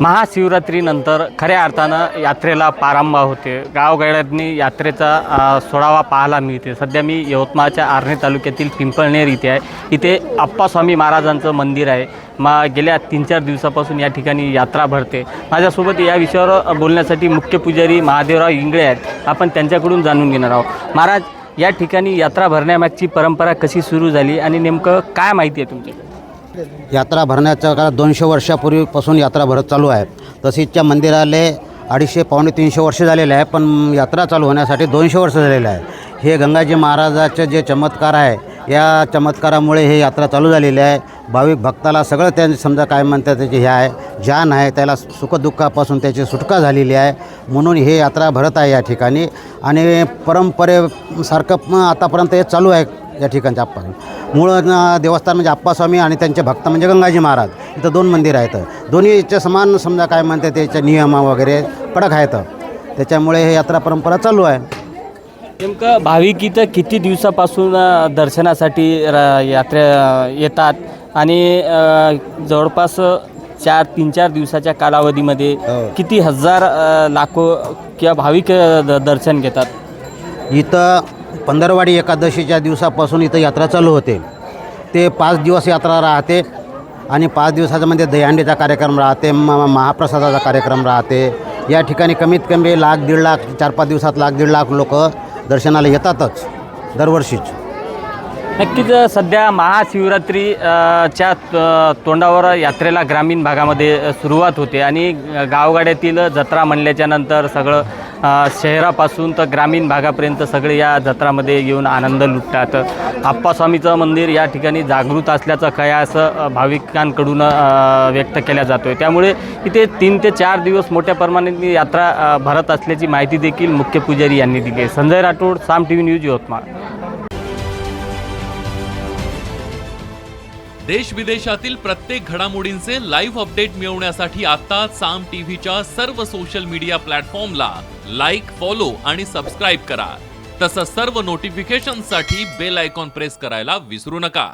महाशिवरात्रीनंतर खऱ्या अर्थानं यात्रेला प्रारंभ होते। गावगाड्यांनी यात्रेचा सोडावा पाहायला मिळते। सध्या मी यवतमाळच्या आर्णी तालुक्यातील पिंपळनेर इथे आहे। इथे आप्पास्वामी महाराजांचं मंदिर आहे। गेल्या 3-4 दिवसापासून या ठिकाणी यात्रा भरते। माझ्यासोबत या विषयावर बोलण्यासाठी मुख्य पुजारी महादेवराव इंगळे आहेत। आपण त्यांच्याकडून जाणून घेणार आहोत। महाराज, या ठिकाणी यात्रा भरण्यामागची परंपरा कशी सुरू झाली आणि नेमकं काय माहिती आहे तुमच्याकडे? यात्रा भरण्याच्या काळात 200 वर्षापूर्वीपासून यात्रा भरत चालू आहे। तसेच मंदिराला 250-300 वर्ष झालेले आहे, पण यात्रा चालू होण्यासाठी 200 वर्ष झालेले आहे। हे गंगाजी महाराजाचे जे चमत्कार आहे, या चमत्कारामुळे हे यात्रा चालू झालेली आहे। भाविक भक्ताला सगळं त्यांनी समजा काय म्हणतात त्याचे हे आहे जान आहे, त्याला सुखदुःखापासून त्याची सुटका झालेली आहे, म्हणून हे यात्रा भरत आहे या ठिकाणी। आणि परंपरेसारखं आतापर्यंत हे चालू आहे या ठिकाणच्या आप्पा मूळ देवस्थान म्हणजे आप्पास्वामी आणि त्यांचे भक्त म्हणजे गंगाजी महाराज। इथं 2 मंदिर आहेत, दोन्हीचे समान समजा काय म्हणते त्याचे नियम वगैरे कडक आहेत, त्याच्यामुळे हे यात्रा परंपरा चालू आहे। नेमकं भाविक इथं किती दिवसापासून दर्शनासाठी यात्रे येतात आणि जवळपास 3-4 दिवसाच्या कालावधीमध्ये किती हजार लाखो किंवा भाविक दर्शन घेतात? इथं पंधरवाडी एकादशीच्या दिवसापासून इथं यात्रा चालू होते। ते 5 दिवस यात्रा राहते आणि 5 दिवसाच्यामध्ये दहीहंडीचा कार्यक्रम राहते, महाप्रसादाचा कार्यक्रम राहते। या ठिकाणी कमीत कमी 1,00,000-1.5 लाख 4-5 दिवसात 1,00,000-1.5 लाख लोक दर्शनाला येतातच दरवर्षीच। नक्कीच सध्या महाशिवरात्रीच्या तोंडावर यात्रेला ग्रामीण भागामध्ये सुरुवात होते आणि गावगाड्यातील जत्रा म्हणल्याच्या नंतर सगळं शहरापासून तर ग्रामीण भागापर्यंत सगळे या जत्रामध्ये येऊन आनंद लुटतात। आप्पास्वामीचं मंदिर या ठिकाणी जागृत असल्याचं कयास भाविकांकडून व्यक्त केला जातो आहे। त्यामुळे इथे 3 ते 4 दिवस मोठ्या प्रमाणात यात्रा भरत असल्याची माहिती देखील मुख्य पुजारी यांनी दिली आहे। संजय राठोड, साम टीव्ही न्यूज, यवतमाळ। देश विदेशातील प्रत्येक घडामोडींचे लाईव्ह अपडेट मिळवण्यासाठी आता साम टीव्हीच्या सर्व सोशल मीडिया प्लॅटफॉर्मला लाईक, फॉलो आणि सबस्क्राईब करा। तसंच सर्व नोटिफिकेशनसाठी बेल आयकॉन प्रेस करायला विसरू नका।